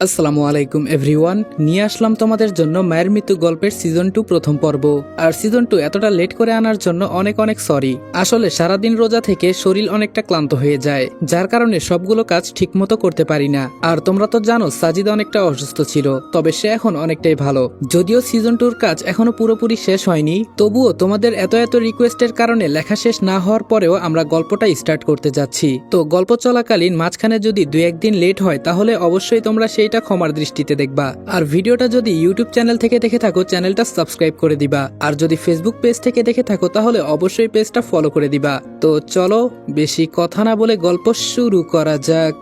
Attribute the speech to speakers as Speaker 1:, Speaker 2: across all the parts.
Speaker 1: আসসালামু আলাইকুম এভরিওয়ান, নিয়ে আসলাম তোমাদের জন্য মায়ের মৃত্যু গল্পের সিজন 2 প্রথম পর্ব। আর সিজন 2 এতটা লেট করে আনার জন্য অনেক অনেক সরি। আসলে সারাদিন রোজা থেকে শরীর অনেকটা ক্লান্ত হয়ে যায়, যার কারণে সবগুলো কাজ ঠিকমতো করতে পারি না। আর তোমরা তো জানো সাজিদ অনেকটা অসুস্থ ছিল, তবে সে এখন অনেকটাই ভালো। যদিও সিজন 2 কাজ এখনো পুরোপুরি শেষ হয়নি, তবুও তোমাদের এত এত রিকোয়েস্টের কারণে লেখা শেষ না হওয়ার পরেও আমরা গল্পটা স্টার্ট করতে যাচ্ছি। তো গল্প চলাকালীন মাঝখানে যদি 2-1 দিন লেট হয় তাহলে অবশ্যই তোমরা সেইটা ক্ষমার দৃষ্টিতে দেখবা। আর ভিডিওটা যদি ইউটিউব চ্যানেল থেকে দেখে থাকো চ্যানেলটা সাবস্ক্রাইব করে দিবা, আর যদি ফেসবুক পেজ থেকে দেখে থাকো তাহলে অবশ্যই পেজটা ফলো করে দিবা। তো চলো বেশি কথা না বলে গল্প শুরু করা যাক।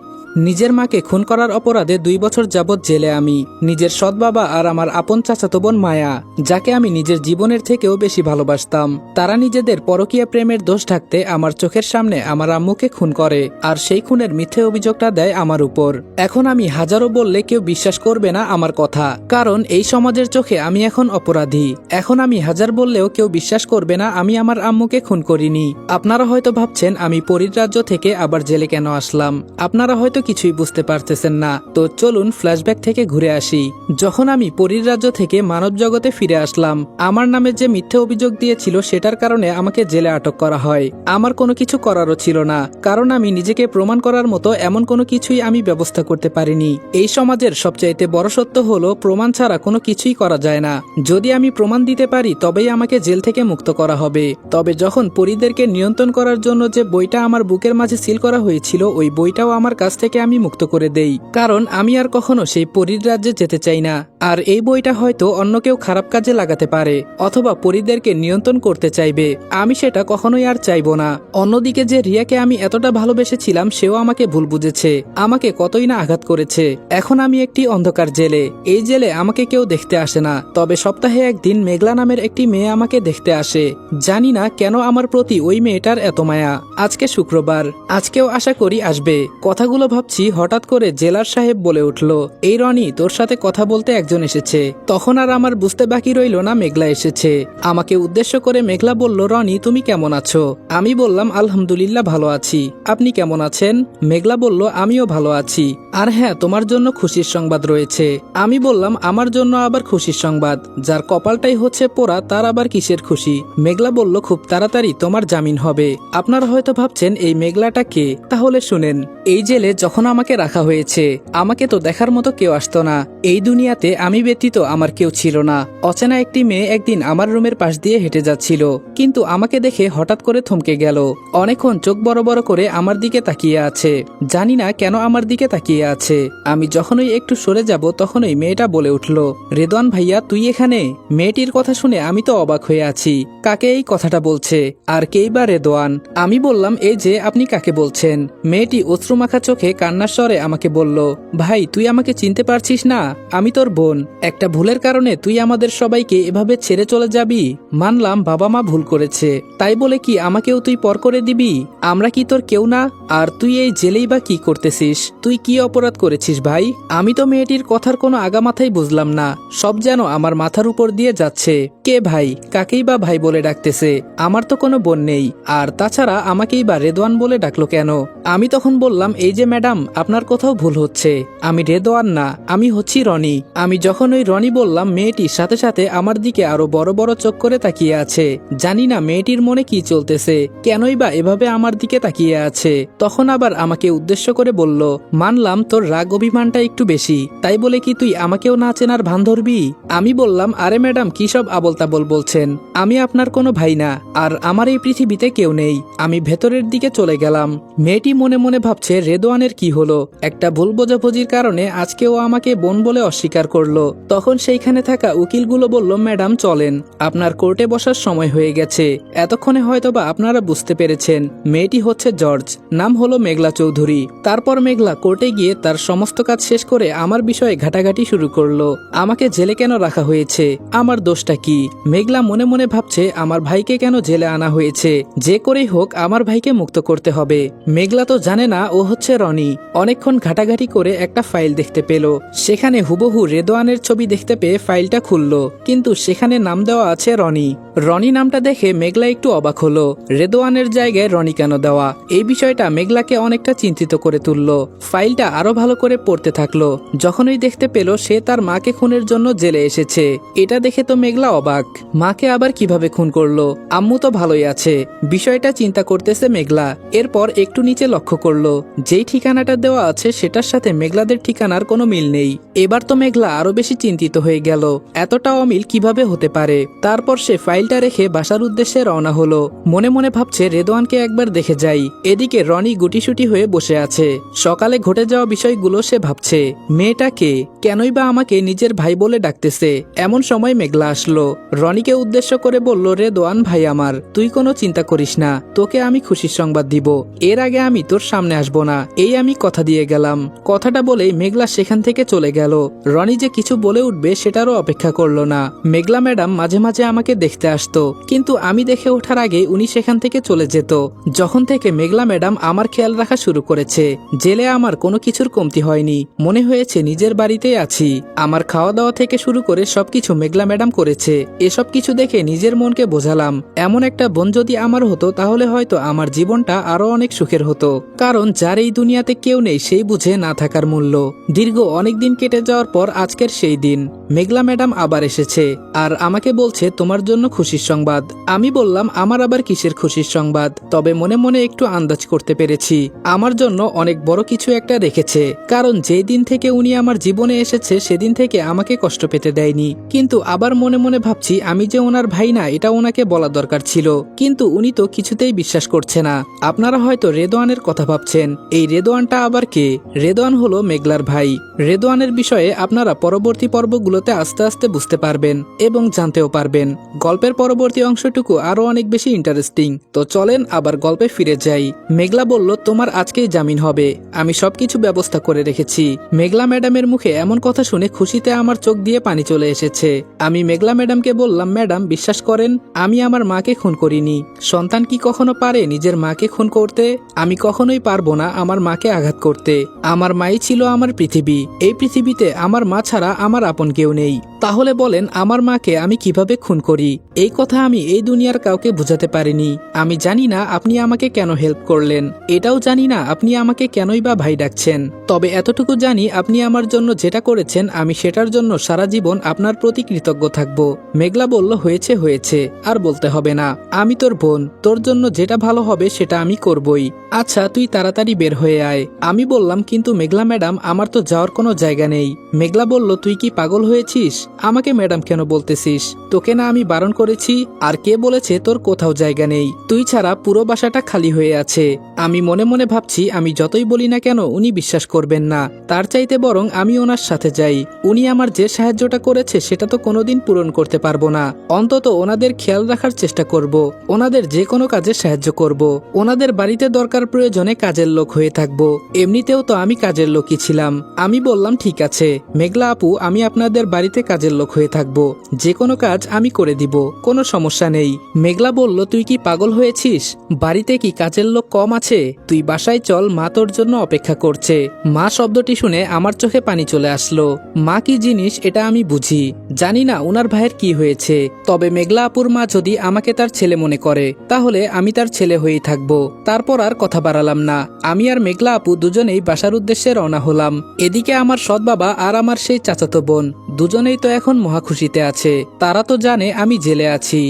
Speaker 1: নিজের মাকে খুন করার অপরাধে 2 বছর যাবৎ জেলে আমি। নিজের সৎ বাবা আর আমার আপন চাচাতো বোন মায়া, যাকে আমি নিজের জীবনের থেকেও বেশি ভালোবাসতাম, তারা নিজেদের পরকীয়া প্রেমের দোষ ঢাকতে আমার চোখের সামনে আমার আম্মুকে খুন করে, আর সেই খুনের মিথ্যে অভিযোগটা দেয় আমার উপর। এখন আমি হাজারো বললে কেউ বিশ্বাস করবে না আমার কথা, কারণ এই সমাজের চোখে আমি এখন অপরাধী। এখন আমি হাজার বললেও কেউ বিশ্বাস করবে না আমি আমার আম্মুকে খুন করিনি। আপনারা হয়তো ভাবছেন আমি পরীর রাজ্য থেকে আবার জেলে কেন আসলাম, আপনারা হয়তো কিছুই বুঝতে পারতেছেন না। তো চলুন ফ্ল্যাশব্যাক থেকে ঘুরে আসি। যখন আমি পরীর রাজ্য থেকে মানব জগতে ফিরে আসলাম, আমার নামে যে মিথ্যে অভিযোগ দিয়েছিল সেটার কারণে আমাকে জেলে আটক করা হয়। আমার কোনো কিছু করারও ছিল না, কারণ আমি নিজেকে প্রমাণ করার মতো এমন কোনো কিছুই আমি ব্যবস্থা করতে পারিনি। এই সমাজের সবচাইতে বড় সত্য হলো প্রমাণ ছাড়া কোনো কিছুই করা যায় না। যদি আমি প্রমাণ দিতে পারি তবেই আমাকে জেল থেকে মুক্ত করা হবে। তবে যখন পরীদেরকে নিয়ন্ত্রণ করার জন্য যে বইটা আমার বুকের মাঝে সিল করা হয়েছিল, ওই বইটাও আমার কাছ থেকে আমি মুক্ত করে দেই, কারণ আমি আর কখনো সেই পরীর রাজ্যে যেতে চাই না। আর এই বইটা হয়তো অন্য কেউ খারাপ কাজে লাগাতে পারে, অথবা পরীদেরকে নিয়ন্ত্রণ করতে চাইবে, আমি সেটা কখনোই আর চাইবো না। অন্যদিকে যে রিয়াকে আমি এতটা ভালোবেসেছিলাম সেও আমাকে ভুল বুঝেছে, আমাকে কতই না আঘাত করেছে। এখন আমি একটি অন্ধকার জেলে, এই জেলে আমাকে কেউ দেখতে আসে না। তবে সপ্তাহে একদিন মেঘলা নামের একটি মেয়ে আমাকে দেখতে আসে। জানি না কেন আমার প্রতি ওই মেয়েটার এত মায়া। আজকে শুক্রবার, আজকেও আশা করি আসবে। কথাগুলো ভাবছি, হঠাৎ করে জেলার সাহেব বলে উঠল, এই রনি, তোর সাথে কথা বলতে একজন এসেছে। তখন আর আমার বুঝতে বাকি রইল না মেঘলা এসেছে। আমাকে উদ্দেশ্য করে মেঘলা বলল, রনি তুমি কেমন আছো? আমি বললাম আলহামদুলিল্লাহ ভালো আছি, আপনি কেমন আছেন? মেঘলা বলল, আমিও ভালো আছি, আর হ্যাঁ তোমার জন্য খুশির সংবাদ রয়েছে। আমি বললাম, আমার জন্য আবার খুশির সংবাদ? যার কপালটাই হচ্ছে পোড়া তার আবার কিসের খুশি? মেঘলা বলল, খুব তাড়াতাড়ি তোমার জামিন হবে। আপনারা হয়তো ভাবছেন এই মেঘলাটা কে, তাহলে শুনেন। এই জেলে যখন আমাকে রাখা হয়েছে, আমাকে তো দেখার মতো কেউ আসতো না। এই দুনিয়াতে আমি ব্যতীত আমার কেউ ছিল না। অচেনা একটি মেয়ে একদিন আমার রুমের পাশ দিয়ে হেঁটে যাচ্ছিল, কিন্তু আমাকে দেখে হঠাৎ করে থমকে গেল। অনেকক্ষণ চোখ বড় বড় করে আমার দিকে তাকিয়ে আছে। জানি না কেন আমার দিকে তাকিয়ে আছে। আমি যখনই একটু সরে যাব তখনই মেয়েটা বলে উঠল, রেদওয়ান ভাইয়া তুই এখানে? মেয়েটির কথা শুনে আমি তো অবাক হয়ে আছি, কাকে এই কথাটা বলছে, আর কেই বা রেদওয়ান? আমি বললাম, এই যে আপনি কাকে বলছেন? মেয়েটি অশ্রুমাখা চোখে কান্নার স্বরে আমাকে বলল, ভাই তুই আমাকে চিনতে পারছিস না? আমি তোর বোন। একটা ভুলের কারণে তুই আমাদের সবাইকে এভাবে ছেড়ে চলে যাবি? মানলাম বাবা মা ভুল করেছে, তাই বলে কি আমাকেও তুই পর করে দিবি? আমরা কি তোর কেউ না? আর তুই এই জেলেই বা কি করতেছিস? তুই কি অপরাধ করেছিস ভাই? আমি তো মেয়েটির কথার কোনো আগামাথাই বুঝলাম না, সব যেন আমার মাথার উপর দিয়ে যাচ্ছে। কে ভাই? কাকেই বা ভাই বলে ডাকতেছে? আমার তো কোনো বোন নেই, আর তাছাড়া আমাকেই বা রেদওয়ান বলে ডাকলো কেন? আমি তখন বললাম, এই যে ম্যাডাম, আপনার কোথাও ভুল হচ্ছে, আমি রেদওয়ান না, আমি হচ্ছি রনি। আমি যখন ওই রনি বললাম, মেয়েটির সাথে সাথে আমার দিকে আরো বড় বড় চোখ করে তাকিয়ে আছে। জানি না মেয়েটির মনে কি চলতেছে, কেনই বা এভাবে আমার দিকে তাকিয়ে আছে। তখন আবার আমাকে উদ্দেশ্য করে বলল, মানলাম তোর রাগ অভিমানটা একটু বেশি, তাই বলে কি তুই আমাকেও না চেনার ভান ধরবি? আমি বললাম, আরে ম্যাডাম কি সব আবল তাবল বলছেন? আমি আপনার কোনো ভাই না, আর আমার এই পৃথিবীতে কেউ নেই। আমি ভেতরের দিকে চলে গেলাম। মেয়েটি মনে মনে ভাবছে রেদওয়ানের কি হলো, একটা ভুল বোঝাবুঝির কারণে আজকেও আমাকে বোন বলে অস্বীকার করলো। তখন সেইখানে থাকা উকিলগুলো বলল, ম্যাডাম চলেন, আপনার কোর্টে বসার সময় হয়ে গেছে। এতক্ষণে হয়তোবা আপনারা বুঝতে পেরেছেন, মেয়েটি হচ্ছে জর্জ, নাম হলো মেঘলা চৌধুরী। তারপর মেঘলা কোর্টে গিয়ে তার সমস্ত কাজ শেষ করে আমার বিষয়ে ঘাটাঘাটি শুরু করলো। আমাকে জেলে কেন রাখা হয়েছে, আমার দোষটা কি? মেঘলা মনে মনে ভাবছে আমার ভাইকে কেন জেলে আনা হয়েছে, যে করেই হোক আমার ভাইকে মুক্ত করতে হবে। মেঘলা তো জানে না ও হচ্ছে রনি। অনেকক্ষণ ঘাটাঘাটি করে একটা ফাইল দেখতে পেল, সেখানে হুবহু রেদওয়ানের ছবি দেখতে পেয়ে ফাইলটা খুলল, কিন্তু সেখানে নাম দেওয়া আছে রনি। রনি নামটা দেখে মেঘলা একটু অবাক হলো। রেদওয়ানের জায়গায় রনি কেন দেওয়া, এই বিষয়টা মেঘলাকে অনেকটা চিন্তিত করে তুলল। ফাইলটা আরো ভালো করে পড়তে থাকলো। যখনই দেখতে পেল সে তার মাকে খুনের জন্য জেলে এসেছে, এটা দেখে তো মেঘলা অবাক। মাকে আবার কিভাবে খুন করলো? আম্মু তো ভালোই আছে, বিষয়টা চিন্তা করতেছে মেঘলা। এরপর একটু নিচে লক্ষ্য করলো, যেই ঠিকানাটা দেওয়া আছে সেটার সাথে মেঘলাদের ঠিকানার কোনো মিল নেই। এবার তো মেঘলা আরো বেশি চিন্তিত হয়ে গেল, এতটা অমিল কিভাবে হতে পারে। তারপর সে ফাইলটা রেখে বাসার উদ্দেশ্যে রওনা হলো। মনে মনে ভাবছে রেদওয়ানকে একবার দেখে যাই। এদিকে রনি গুটিসুটি হয়ে বসে আছে। সকালে ঘটে যাওয়া বিষয়গুলো সে ভাবছে। মেয়েটা কে, কেনই বা আমাকে নিজের ভাই বলে ডাকতেছে। এমন সময় মেঘলা আসলো। রনিকে উদ্দেশ্য করে বলল, রেদওয়ান ভাই আমার, তুই কোনো চিন্তা করিস না, তোকে আমি খুশির সংবাদ দিব। এর আগে আমি তোর সামনে আসবো না, এই আমি কথা দিয়ে গেলাম। কথাটা বলেই মেঘলা সেখান থেকে চলে গেল। রনি যে কিছু বলে উঠবে সেটারও অপেক্ষা করলো না। মেঘলা ম্যাডাম মাঝে মাঝে আমাকে দেখতে আসতো, কিন্তু আমি দেখে ওঠার আগে উনি সেখান থেকে চলে যেত। যখন থেকে মেঘলা ম্যাডাম আমার খেয়াল রাখা শুরু করেছে, জেলে আমার কোনো কিছুর কমতি হয়নি। মনে হয়েছে নিজের বাড়িতেই আছি। আমার খাওয়া দাওয়া থেকে শুরু করে সবকিছু মেঘলা ম্যাডাম করেছে। এসব কিছু দেখে নিজের মনকে বোঝালাম, এমন একটা বোন যদি আমার হতো তাহলে হয়তো আমার জীবনটা আরো অনেক সুখের হতো। কারণ যার এই দুনিয়াতে কেউ নেই সেই বুঝে না থাকার মূল্য। দীর্ঘ অনেক দিন কেটে যাওয়ার পর আজকের সেই দিন মেঘলা ম্যাডাম আবার এসেছে আর আমাকে বলছে তোমার জন্য খুশির সংবাদ। আমি বললাম আমার আবার কিসের খুশির সংবাদ, তবে মনে মনে একটু আন্দাজ করতে পেরেছি আমার জন্য অনেক বড় কিছু একটা রেখেছে। কারণ যেই দিন থেকে উনি আমার জীবনে এসেছে সেদিন থেকে আমাকে কষ্ট পেতে দেয়নি। কিন্তু আবার মনে মনে ভাবছি আমি যে ওনার ভাই না, এটা ওনাকে বলা দরকার ছিল, কিন্তু উনি তো কিছুতেই বিশ্বাস করছে না। আপনারা হয়তো রেদওয়ানের কথা ভাবছেন, এই রেদওয়ানটা আবার কে? রেদওয়ান হলো মেঘলার ভাই। রেদওয়ানের বিষয়ে আপনারা পরবর্তী পর্বগুলোতে আস্তে আস্তে বুঝতে পারবেন এবং জানতেও পারবেন। গল্পের পরবর্তী অংশটুকু আরো অনেক বেশি ইন্টারেস্টিং। তো চলেন আবার গল্পে ফিরে যাই। মেঘলা বলল, তোমার আজকেই জামিন হবে, আমি সবকিছু ব্যবস্থা করে রেখেছি। মেঘলা ম্যাডামের মুখে এমন কথা শুনে খুশিতে আমার চোখ দিয়ে পানি চলে এসেছে। আমি মেঘলা ম্যাডামকে বললাম, ম্যাডাম বিশ্বাস করেন আমি আমার মাকে খুন করিনি। সন্তান কি কখনো পারে নিজের মাকে খুন করতে? আমি কখনোই পারবো না আমার মাকে আঘাত করতে। আমার মাই ছিল আমার পৃথিবী। এই পৃথিবীতে আমার মা ছাড়া আমার আপন কেউ নেই। তাহলে বলেন আমার মাকে আমি কিভাবে খুন করি? এই কথা আমি এই দুনিয়ার কাউকে বোঝাতে পারিনি। আমি জানি না আপনি আমাকে কেন হেল্প করলেন, এটাও জানি না আপনি আমাকে কেনই বা ভাই ডাকছেন। তবে এতটুকু জানি আপনি আমার জন্য যেটা করেছেন আমি সেটার জন্য সারা জীবন আপনার প্রতি কৃতজ্ঞ থাকব। মেঘলা বলল, হয়েছে হয়েছে, আর বলতে হবে না। আমি তোর বোন, তোর জন্য যেটা ভালো হবে সেটা আমি করবই। আচ্ছা তুই তাড়াতাড়ি বের হয়ে আয়। আমি বললাম, কিন্তু মেঘলা ম্যাডাম আমার তো যাওয়ার কোনো জায়গা নেই। মেঘলা বলল, তুই কি পাগল হয়েছিস? আমাকে ম্যাডাম কেন বলতেছিস? তোকে না আমি বারণ করেছি? আর কে বলেছে তোর কোথাও জায়গা নেই? তুই ছাড়া পুরো বাসাটা খালি হয়ে আছে। আমি মনে মনে ভাবছি আমি যতই বলি না কেন উনি বিশ্বাস করবেন না। তার চাইতে বরং আমি ওনার সাথে যাই। উনি আমার যে সাহায্যটা করেছে সেটা তো কোনোদিন পূরণ করতে পারবো না, অন্তত ওনাদের খেয়াল রাখার চেষ্টা করব। ওনাদের যে কোনো কাজে সাহায্য করব। ওনাদের বাড়িতে দরকার প্রয়োজনে কাজের লোক হয়ে থাকবো। এমনিতেও তো আমি কাজের লোকই ছিলাম। আমি বললাম, ঠিক আছে মেঘলা আপু, আমি আপনাদের বাড়িতে কাজের লোক হয়ে থাকবো। যে কোনো কাজ আমি করে দিব, কোনো সমস্যা নেই। মেঘলা বলল, তুই কি পাগল হয়েছিস? বাড়িতে কি কাজের লোক কম আছে? তুই বাসায় চল, মা তোর জন্য অপেক্ষা করছে। মা শব্দটি শুনে আমার চোখে পানি চলে আসলো। মা কি জিনিস এটা আমি বুঝি। জানি না উনার ভাইয়ের কি হয়েছে, তবে মেঘলা আপুর মা যদি আমাকে তার ছেলে মনে করে তাহলে আমি তার ছেলে হয়েই থাকবো। তারপর আর কথা বাড়ালাম না। আমি আর মেঘলা আপু দুজনেই বাসার উদ্দেশ্যে রওনা হলাম। এদিকে আমার সৎ বাবা আর আমার সেই চাচাতো বোন দুজনেই তো এখন মহা খুশিতে আছে। তারা তো জানে আমি জেলে আছি।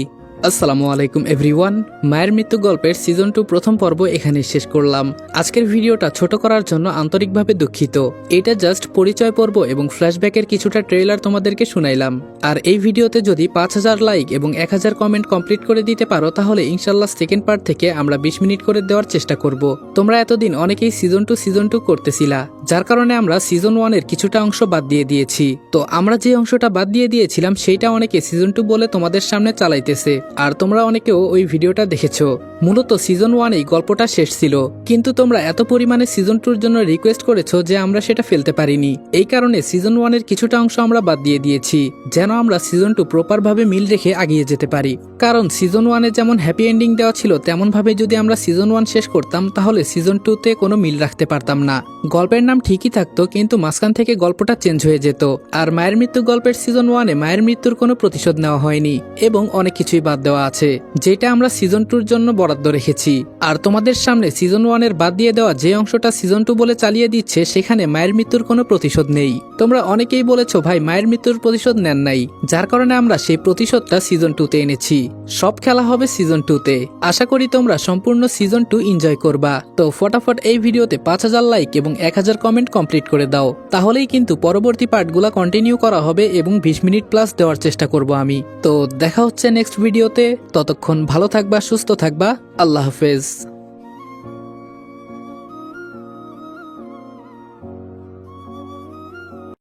Speaker 1: আসসালামু আলাইকুম এভরিওয়ান। মায়ের মৃত্যু গল্পের সিজন 2 প্রথম পর্ব এখানে শেষ করলাম। আজকের ভিডিওটা ছোট করার জন্য আন্তরিকভাবে দুঃখিত। এটা জাস্ট পরিচয় পর্ব এবং ফ্ল্যাশব্যাকের কিছুটা ট্রেলার তোমাদেরকে শুনাইলাম। আর এই ভিডিওতে যদি 5000 লাইক এবং 1000 কমেন্ট কমপ্লিট করে দিতে পারো তাহলে ইনশাল্লাহ সেকেন্ড পার্ট থেকে আমরা 20 মিনিট করে দেওয়ার চেষ্টা করব। তোমরা এতদিন অনেকেই সিজন 2 করতেছিলা, যার কারণে আমরা সিজন 1 এর কিছুটা অংশ বাদ দিয়ে দিয়েছি। তো আমরা যে অংশটা বাদ দিয়ে দিয়েছিলাম সেইটা অনেকে সিজন 2 বলে তোমাদের সামনে চালাইতেছে। আর তোমরা অনেকেও ওই ভিডিওটা দেখেছো। মূলত সিজন 1 এই গল্পটা শেষ ছিল, কিন্তু তোমরা এত পরিমাণে সিজন 2 এর জন্য রিকোয়েস্ট করেছো যে আমরা সেটা ফেলতে পারিনি। এই কারণে সিজন 1 এর কিছুটা অংশ আমরা বাদ দিয়ে দিয়েছি, যেন আমরা সিজন 2 প্রপার ভাবে মিল রেখে এগিয়ে যেতে পারি। কারণ সিজন 1 এ যেমন হ্যাপি এন্ডিং দেওয়া ছিল, তেমন ভাবে যদি আমরা সিজন 1 শেষ করতাম তাহলে সিজন 2 তে কোনো মিল রাখতে পারতাম না। গল্পের নাম ঠিকই থাকতো, কিন্তু মাঝখান থেকে গল্পটা চেঞ্জ হয়ে যেত। আর মায়ের মৃত্যু গল্পের সিজন 1 এ মায়ের মৃত্যুর কোনো প্রতিশোধ নেওয়া হয়নি এবং অনেক কিছুই বাদ দেওয়া আছে, যেটা আমরা সিজন 2 এর জন্য বরাদ্দ রেখেছি। আর তোমাদের সামনে সিজন 1 এর বাদ দিয়ে দেওয়া যে অংশটা সিজন 2 বলে চালিয়ে দিচ্ছে, সেখানে মায়ের মৃত্যুর কোনো প্রতিশোধ নেই। তোমরা অনেকেই বলেছো ভাই মায়ের মৃত্যুর প্রতিশোধ নেন নাই, যার কারণে আমরা সেই প্রতিশোধটা সিজন 2 তে এনেছি। সব খেলা হবে সিজন 2 তে। আশা করি তোমরা সম্পূর্ণ সিজন 2 এনজয় করবা। তো ফটাফট এই ভিডিওতে 5000 লাইক এবং 1000 কমেন্ট কমপ্লিট করে দাও, তাহলেই কিন্তু পরবর্তী পার্টগুলো কন্টিনিউ করা হবে এবং 20 মিনিট প্লাস দেওয়ার চেষ্টা করব আমি। তো দেখা হচ্ছে নেক্সট ভিডিওতে। ততক্ষণ ভালো থাকবা, সুস্থ থাকবা। আল্লাহ হাফেজ।